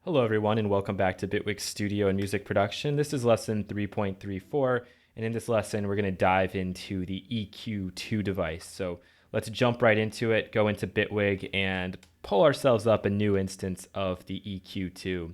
Hello everyone and welcome back to Bitwig Studio and Music Production. This is lesson 3.34, and in this lesson we're going to dive into the EQ-2 device. So let's jump right into it, go into Bitwig and pull ourselves up a new instance of the EQ-2.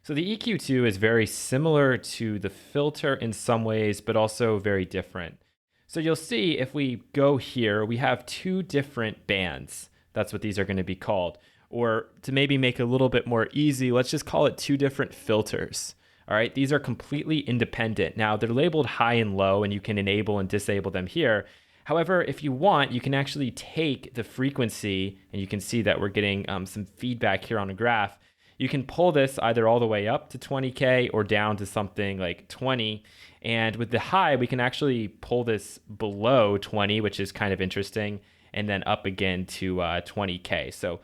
So the EQ-2 is very similar to the filter in some ways, but also very different. So you'll see if we go here, we have two different bands. That's what these are going to be called. Or to maybe make it a little bit more easy, let's just call it two different filters. All right, these are completely independent. Now they're labeled high and low, and you can enable and disable them here. However, if you want, you can actually take the frequency, and you can see that we're getting some feedback here on the graph. You can pull this either all the way up to 20K or down to something like 20. And with the high, we can actually pull this below 20, which is kind of interesting, and then up again to 20K. So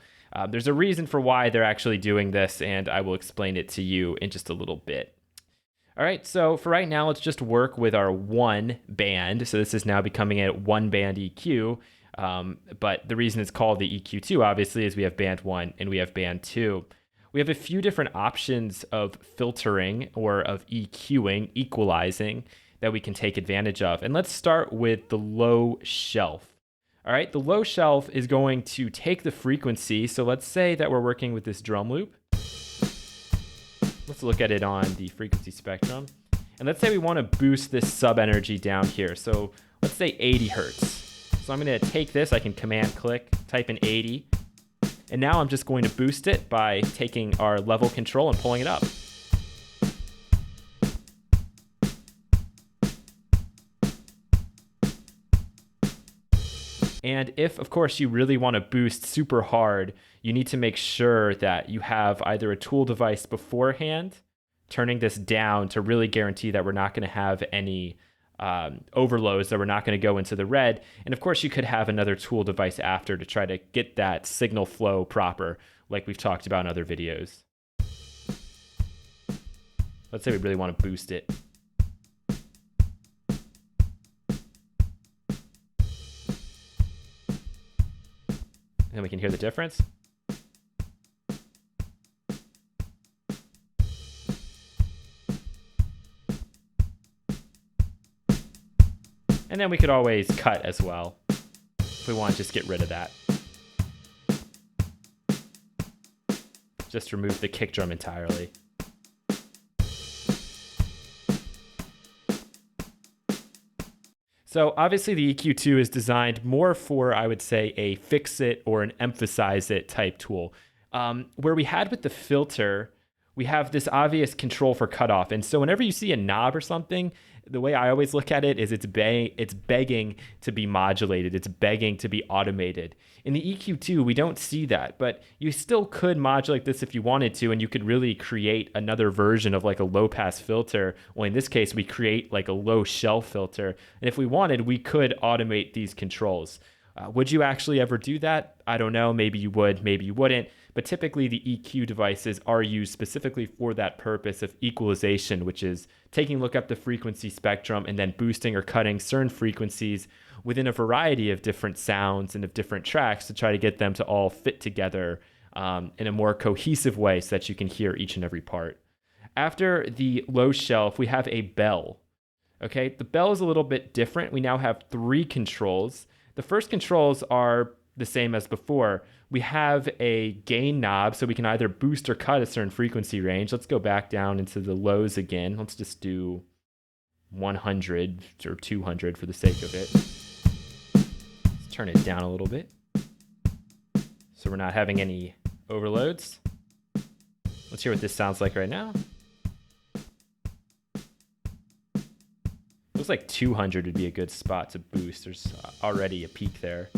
there's a reason for why they're actually doing this, and I will explain it to you in just a little bit. All right, so for right now, let's just work with our one band. So this is now becoming a one band EQ, but the reason it's called the EQ2, obviously, is we have band 1 and we have band 2. We have a few different options of filtering or of EQing, equalizing, that we can take advantage of. And let's start with the low shelf. All right, the low shelf is going to take the frequency. So let's say that we're working with this drum loop. Let's look at it on the frequency spectrum. And let's say we want to boost this sub energy down here. So let's say 80 hertz. So I'm going to take this, I can command click, type in 80. And now I'm just going to boost it by taking our level control and pulling it up. And if, of course, you really want to boost super hard, you need to make sure that you have either a tool device beforehand, turning this down to really guarantee that we're not going to have any overloads, that we're not going to go into the red. And of course, you could have another tool device after to try to get that signal flow proper, like we've talked about in other videos. Let's say we really want to boost it. And we can hear the difference. And then we could always cut as well if we want to just get rid of that. Just remove the kick drum entirely. So obviously the EQ2 is designed more for, I would say, a fix it or an emphasize it type tool. Where we had with the filter, we have this obvious control for cutoff. And so whenever you see a knob or something, the way I always look at it is it's begging to be modulated. It's begging to be automated. In the EQ2, we don't see that, but you still could modulate this if you wanted to, and you could really create another version of like a low pass filter. Well, in this case, we create like a low shelf filter. And if we wanted, we could automate these controls. Would you actually ever do that? I don't know. Maybe you would, maybe you wouldn't. But typically the EQ devices are used specifically for that purpose of equalization, which is taking a look at the frequency spectrum and then boosting or cutting certain frequencies within a variety of different sounds and of different tracks to try to get them to all fit together in a more cohesive way so that you can hear each and every part. After the low shelf, we have a bell. Okay, the bell is a little bit different. We now have 3 controls. The first controls are the same as before. We have a gain knob, so we can either boost or cut a certain frequency range. Let's go back down into the lows again. Let's just do 100 or 200 for the sake of it. Let's turn it down a little bit so we're not having any overloads. Let's hear what this sounds like right now. Looks like 200 would be a good spot to boost. There's already a peak there.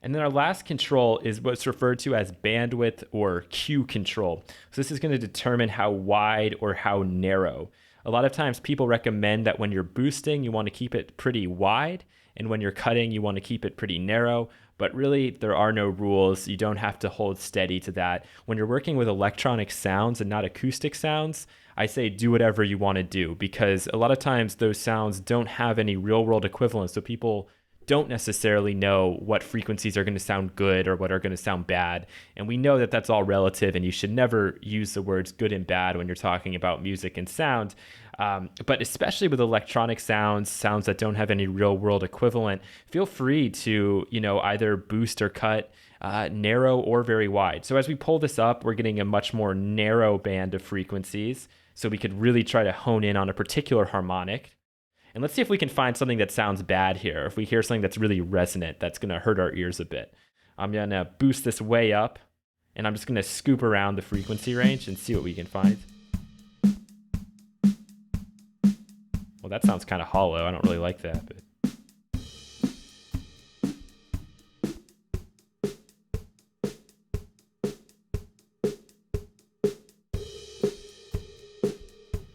And then our last control is what's referred to as bandwidth or Q control. So this is going to determine how wide or how narrow. A lot of times people recommend that when you're boosting, you want to keep it pretty wide. And when you're cutting, you want to keep it pretty narrow. But really, there are no rules. You don't have to hold steady to that. When you're working with electronic sounds and not acoustic sounds, I say do whatever you want to do, because a lot of times those sounds don't have any real world equivalents. So people don't necessarily know what frequencies are going to sound good or what are going to sound bad. And we know that that's all relative, and you should never use the words good and bad when you're talking about music and sound. But especially with electronic sounds, sounds that don't have any real world equivalent, feel free to, either boost or cut narrow or very wide. So as we pull this up, we're getting a much more narrow band of frequencies. So we could really try to hone in on a particular harmonic. And let's see if we can find something that sounds bad here. If we hear something that's really resonant, that's going to hurt our ears a bit. I'm going to boost this way up, and I'm just going to scoop around the frequency range and see what we can find. Well, that sounds kind of hollow. I don't really like that. But...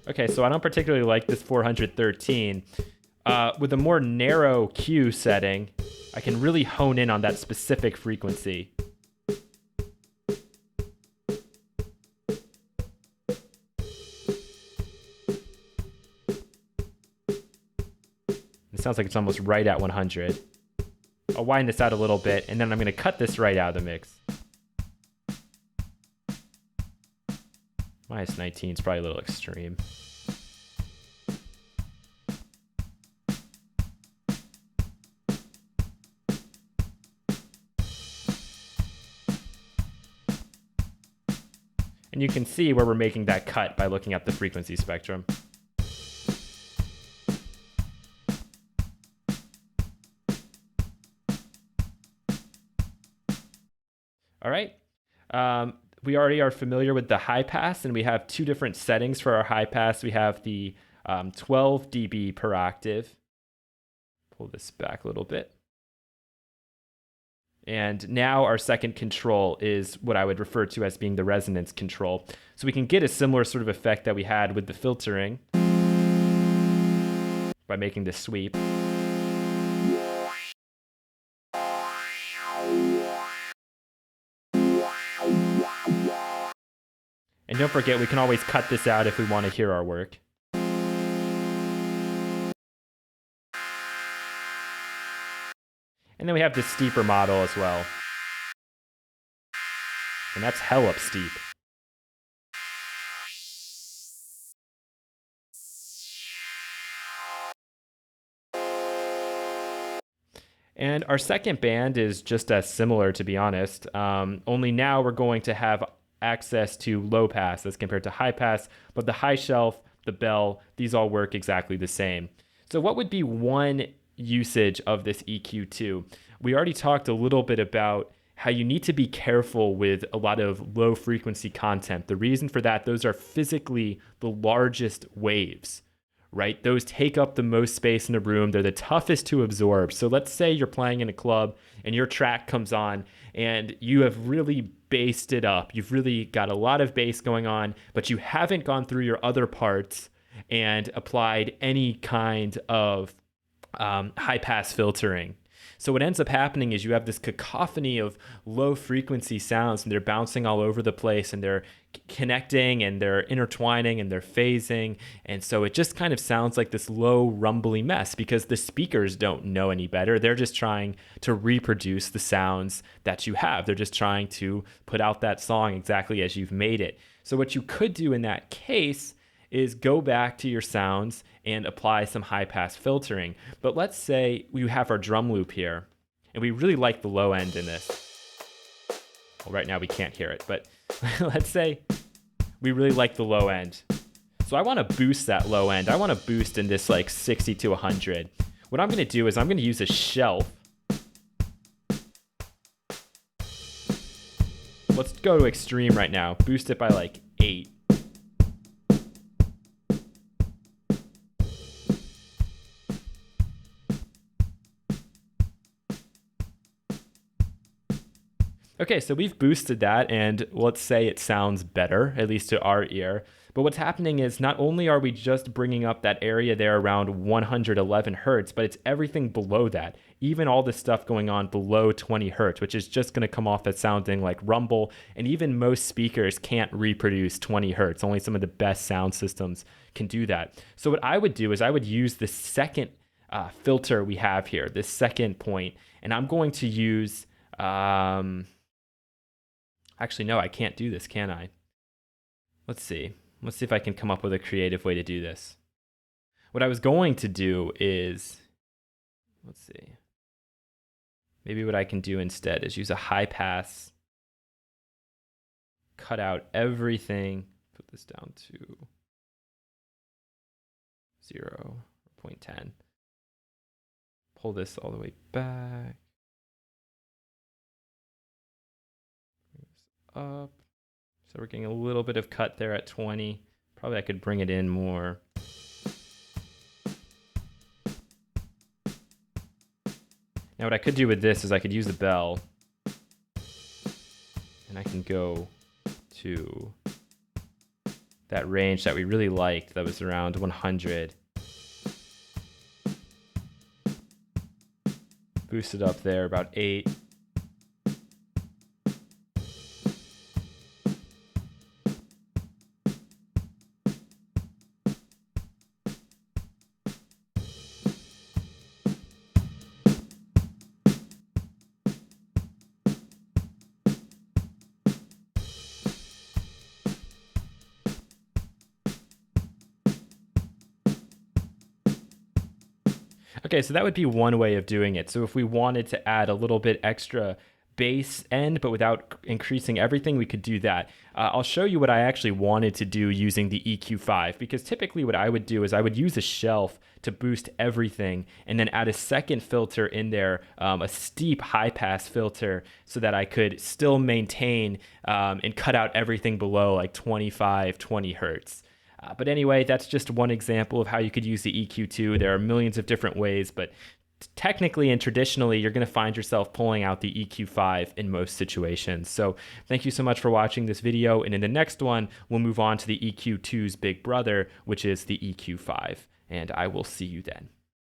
Okay, so I don't particularly like this 413. With a more narrow Q setting, I can really hone in on that specific frequency. It sounds like it's almost right at 100. I'll wind this out a little bit, and then I'm going to cut this right out of the mix. Minus 19 is probably a little extreme. And you can see where we're making that cut by looking at the frequency spectrum. All right. We already are familiar with the high pass, and we have two different settings for our high pass. We have the 12 dB per octave. Pull this back a little bit. And now our second control is what I would refer to as being the resonance control. So we can get a similar sort of effect that we had with the filtering by making this sweep. And don't forget, we can always cut this out if we want to hear our work. And then we have this steeper model as well. And that's hell up steep. And our second band is just as similar, to be honest. Only now we're going to have access to low pass as compared to high pass, but the high shelf, the bell, these all work exactly the same. So what would be one usage of this EQ-2? We already talked a little bit about how you need to be careful with a lot of low frequency content. The reason for that, those are physically the largest waves, right? Those take up the most space in a room. They're the toughest to absorb. So let's say you're playing in a club and your track comes on and you have really bassed it up. You've really got a lot of bass going on, but you haven't gone through your other parts and applied any kind of high pass filtering. So what ends up happening is you have this cacophony of low frequency sounds, and they're bouncing all over the place, and they're connecting and they're intertwining and they're phasing. And so it just kind of sounds like this low rumbly mess because the speakers don't know any better. They're just trying to reproduce the sounds that you have. They're just trying to put out that song exactly as you've made it. So what you could do in that case is go back to your sounds and apply some high pass filtering. But let's say we have our drum loop here and we really like the low end in this. Well, right now we can't hear it, but let's say we really like the low end. So I want to boost that low end. I want to boost in this like 60 to 100. What I'm going to do is I'm going to use a shelf. Let's go to extreme right now. Boost it by like 8. Okay, so we've boosted that, and let's say it sounds better, at least to our ear. But what's happening is not only are we just bringing up that area there around 111 hertz, but it's everything below that. Even all this stuff going on below 20 hertz, which is just going to come off as sounding like rumble. And even most speakers can't reproduce 20 hertz. Only some of the best sound systems can do that. So what I would do is I would use the second filter we have here, this second point, and I'm going to use... Actually, no, I can't do this, can I? Let's see. Let's see if I can come up with a creative way to do this. What I was going to do is, let's see. Maybe what I can do instead is use a high pass, cut out everything, put this down to 0.10. Pull this all the way back. Up. So we're getting a little bit of cut there at 20. Probably I could bring it in more. Now what I could do with this is I could use the bell, and I can go to that range that we really liked, that was around 100. Boost it up there about 8. Okay, so that would be one way of doing it. So if we wanted to add a little bit extra bass end, but without increasing everything, we could do that. I'll show you what I actually wanted to do using the EQ-5, because typically what I would do is I would use a shelf to boost everything and then add a second filter in there, a steep high pass filter, so that I could still maintain and cut out everything below like 25, 20 hertz. But anyway, that's just one example of how you could use the EQ-2. There are millions of different ways, but technically and traditionally, you're going to find yourself pulling out the EQ-5 in most situations. So thank you so much for watching this video. And in the next one, we'll move on to the EQ-2's big brother, which is the EQ-5. And I will see you then.